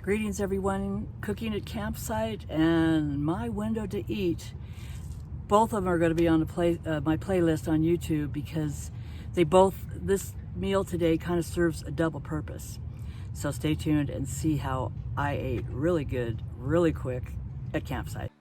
Greetings everyone, cooking at campsite and my window to eat. Both of them are going to be on my playlist on YouTube because this meal today kind of serves a double purpose. So stay tuned and see how I ate really good, really quick at campsite.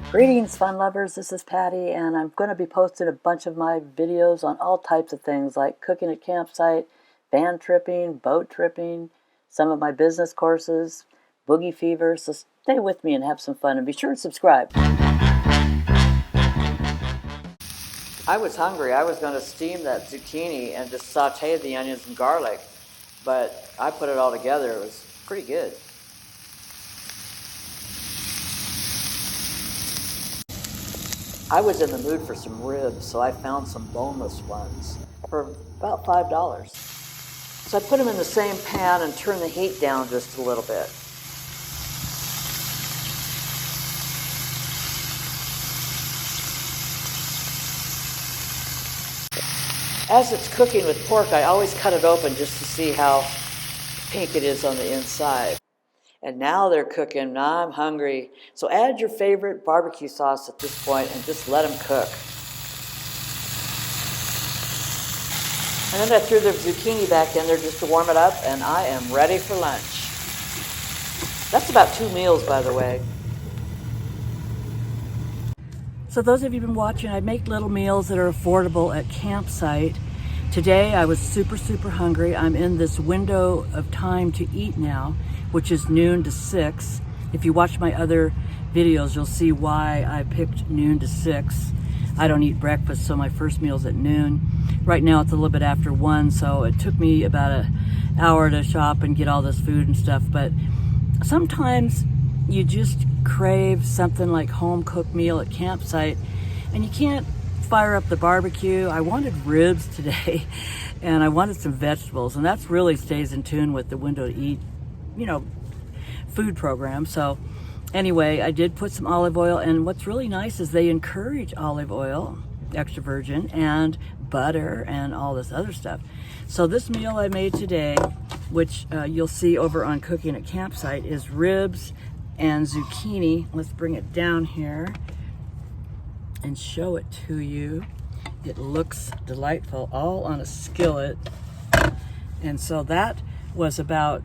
Greetings fun lovers, this is Patti and I'm going to be posting a bunch of my videos on all types of things like cooking at campsite, van tripping, boat tripping, some of my business courses, boogie fever, so stay with me and have some fun and be sure to subscribe. I was hungry. I was going to steam that zucchini and just saute the onions and garlic, but I put it all together. It was pretty good. I was in the mood for some ribs, so I found some boneless ones for about $5. So I put them in the same pan and turned the heat down just a little bit. As it's cooking with pork, I always cut it open just to see how pink it is on the inside. And now they're cooking. Now I'm hungry. So add your favorite barbecue sauce at this point and just let them cook. And then I threw the zucchini back in there just to warm it up, and I am ready for lunch. That's about 2 meals, by the way. So those of you who've been watching, I make little meals that are affordable at campsite. Today I was super hungry. I'm in this window of time to eat now, which is noon to 6. If you watch my other videos, you'll see why I picked noon to 6. I don't eat breakfast, so my first meal's at noon. Right now it's a little bit after 1, so it took me about an hour to shop and get all this food and stuff. But sometimes you just crave something like home-cooked meal at campsite, and you can't fire up the barbecue. I wanted ribs today, and I wanted some vegetables, and that's really stays in tune with the window to eat, food program. So anyway, I did put some olive oil, and what's really nice is they encourage olive oil, extra virgin, and butter, and all this other stuff. So this meal I made today, which you'll see over on Cooking at Campsite, is ribs and zucchini. Let's bring it down here and show it to you. It looks delightful, all on a skillet. And so that was about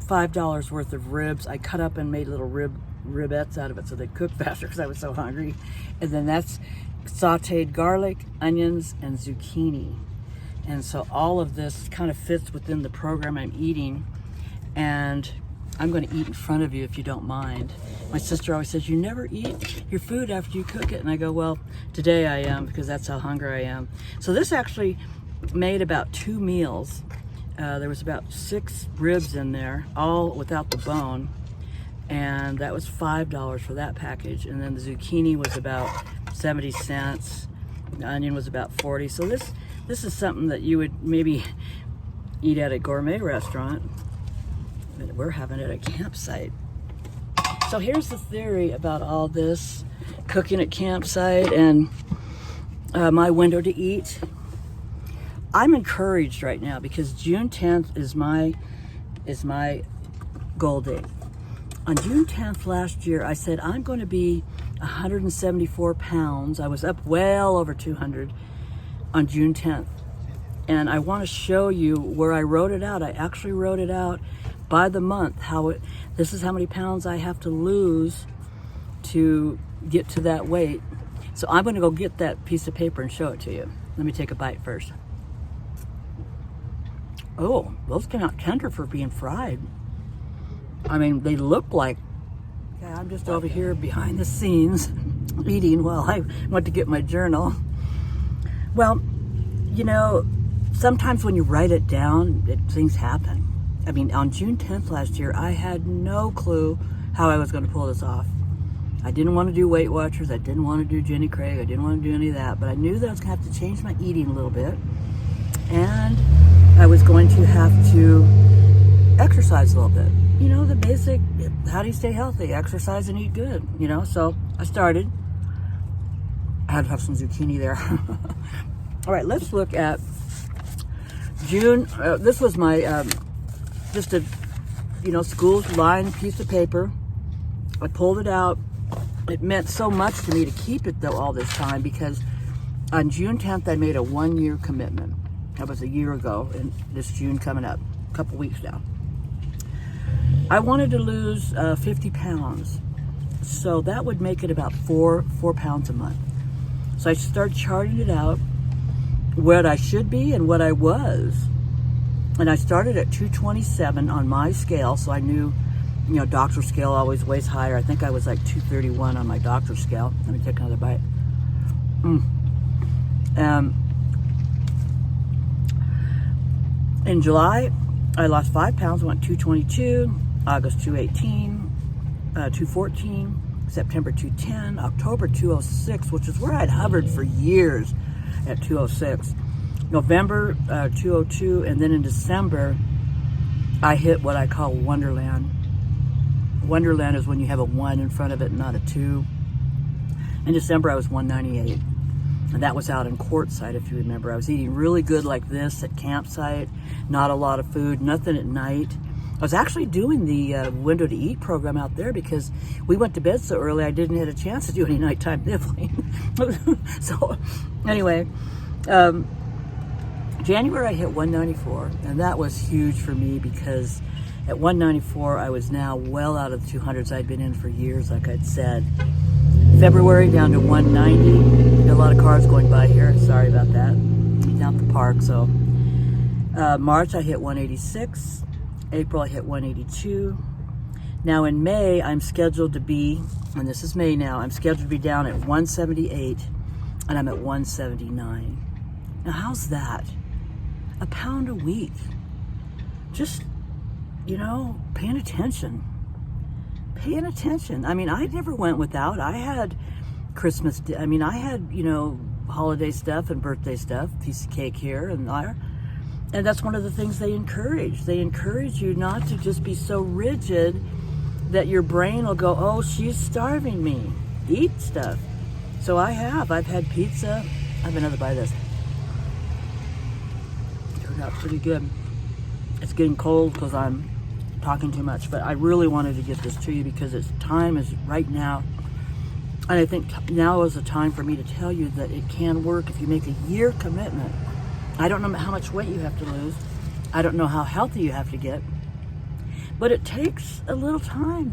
$5 worth of ribs. I cut up and made little ribettes out of it so they cook faster because I was so hungry. And then that's sauteed garlic, onions, and zucchini. And so all of this kind of fits within the program I'm eating. And I'm going to eat in front of you if you don't mind. My sister always says, you never eat your food after you cook it. And I go, well, today I am, because that's how hungry I am. So this actually made about 2 meals. There was about 6 ribs in there, all without the bone. And that was $5 for that package. And then the zucchini was about 70 cents. The onion was about 40. So this is something that you would maybe eat at a gourmet restaurant. But we're having it at a campsite. So here's the theory about all this cooking at campsite and my window to eat. I'm encouraged right now because June 10th is my goal date. On June 10th last year, I said I'm going to be 174 pounds. I was up well over 200 on June 10th. And I want to show you where I wrote it out. I actually wrote it out by the month, this is how many pounds I have to lose to get to that weight. So I'm going to go get that piece of paper and show it to you. Let me take a bite first. Oh, those came out tender for being fried. I mean, they look like, yeah, I'm just over here behind the scenes eating while I went to get my journal. Well, sometimes when you write it down, things happen. I mean, on June 10th last year, I had no clue how I was going to pull this off. I didn't want to do Weight Watchers. I didn't want to do Jenny Craig. I didn't want to do any of that. But I knew that I was going to have to change my eating a little bit. And I was going to have to exercise a little bit. The basic, how do you stay healthy? Exercise and eat good, So I started. I had to have some zucchini there. All right, let's look at June, this was my, just a, school's lined piece of paper. I pulled it out. It meant so much to me to keep it, though, all this time, because on June 10th, I made a 1-year commitment. That was a year ago, and this June coming up, a couple weeks now. I wanted to lose 50 pounds. So that would make it about 4 pounds a month. So I started charting it out, what I should be and what I was. And I started at 227 on my scale, so I knew, doctor scale always weighs higher. I think I was like 231 on my doctor scale. Let me take another bite. In July, I lost 5 pounds, went 222, August 218, 214, September 210, October 206, which is where I'd hovered for years at 206, November 202, and then in December, I hit what I call Wonderland. Wonderland is when you have a 1 in front of it, not a 2. In December, I was 198, and that was out in Quartzsite, if you remember. I was eating really good like this at campsite, not a lot of food, nothing at night. I was actually doing the window to eat program out there because we went to bed so early I didn't have a chance to do any nighttime nibbling. So anyway, January I hit 194, and that was huge for me because at 194 I was now well out of the 200s I'd been in for years, like I'd said. February down to 190. A lot of cars going by here. Sorry about that. Down at the park. So March I hit 186. April, I hit 182. Now in May, I'm scheduled to be, and this is May now, I'm scheduled to be down at 178, and I'm at 179. Now how's that? A pound a week. Just, paying attention. Paying attention. I mean, I never went without. I had Christmas, I had, holiday stuff and birthday stuff, piece of cake here and there. And that's one of the things they encourage. They encourage you not to just be so rigid that your brain will go, oh, she's starving me. Eat stuff. So I've had pizza. I have another bite of this. Turned out pretty good. It's getting cold because I'm talking too much, but I really wanted to get this to you because time is right now. And I think now is the time for me to tell you that it can work if you make a year commitment. I don't know how much weight you have to lose. I don't know how healthy you have to get. But it takes a little time,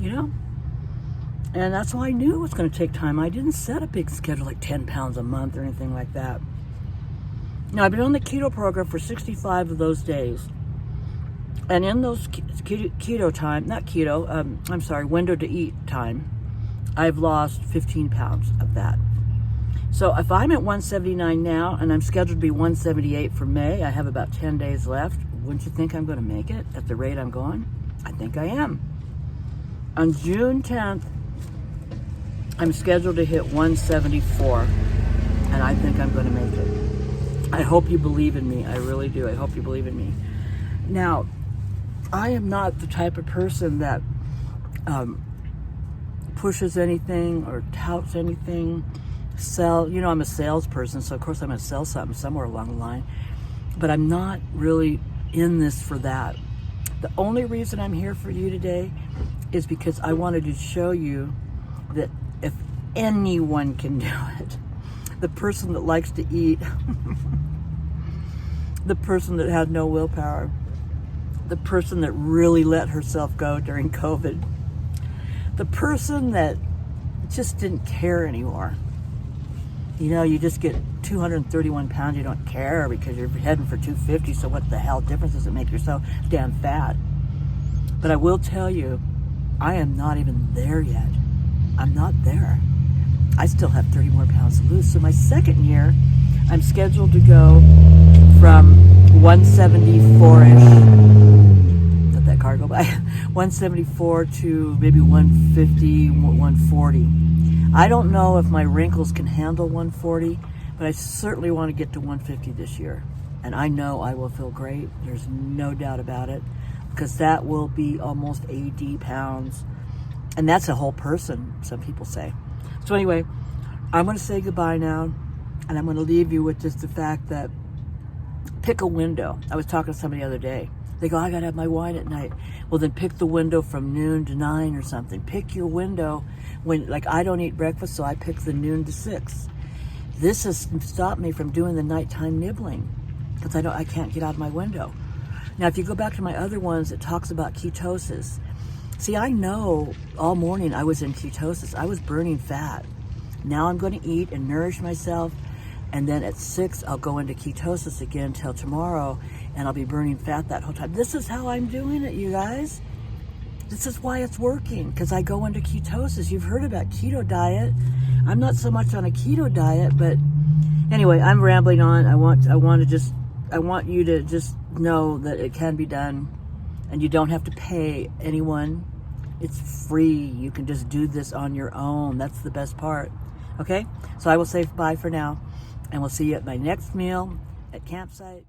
And that's why I knew it was going to take time. I didn't set a big schedule like 10 pounds a month or anything like that. Now, I've been on the keto program for 65 of those days. And in those window to eat time, I've lost 15 pounds of that. So if I'm at 179 now and I'm scheduled to be 178 for May, I have about 10 days left. Wouldn't you think I'm going to make it at the rate I'm going? I think I am. On June 10th, I'm scheduled to hit 174, and I think I'm going to make it. I hope you believe in me. I really do. I hope you believe in me. Now, I am not the type of person that pushes anything or touts anything. I'm a salesperson, so of course I'm going to sell something somewhere along the line. But I'm not really in this for that. The only reason I'm here for you today is because I wanted to show you that if anyone can do it, the person that likes to eat, the person that had no willpower, the person that really let herself go during COVID, the person that just didn't care anymore. You just get 231 pounds, you don't care because you're heading for 250, so what the hell difference does it make? You're so damn fat. But I will tell you, I am not even there yet. I'm not there. I still have 30 more pounds to lose. So my second year, I'm scheduled to go from 174-ish, let that car go by, 174 to maybe 150, 140. I don't know if my wrinkles can handle 140, but I certainly want to get to 150 this year. And I know I will feel great. There's no doubt about it, because that will be almost 80 pounds. And that's a whole person, some people say. So anyway, I'm going to say goodbye now, and I'm going to leave you with just the fact that Pick a window. I was talking to somebody the other day. They go, I gotta have my wine at night. Well, then pick the window from noon to 9 or something. Pick your window when, like, I don't eat breakfast, so I pick the noon to 6. This has stopped me from doing the nighttime nibbling because I can't get out of my window. Now, if you go back to my other ones, it talks about ketosis. See, I know all morning I was in ketosis. I was burning fat. Now I'm going to eat and nourish myself. And then at 6, I'll go into ketosis again till tomorrow, and I'll be burning fat that whole time. This is how I'm doing it, you guys. This is why it's working, because I go into ketosis. You've heard about keto diet. I'm not so much on a keto diet, but anyway, I'm rambling on. I want you to just know that it can be done, and you don't have to pay anyone. It's free. You can just do this on your own. That's the best part. Okay? So I will say bye for now. And we'll see you at my next meal at campsite.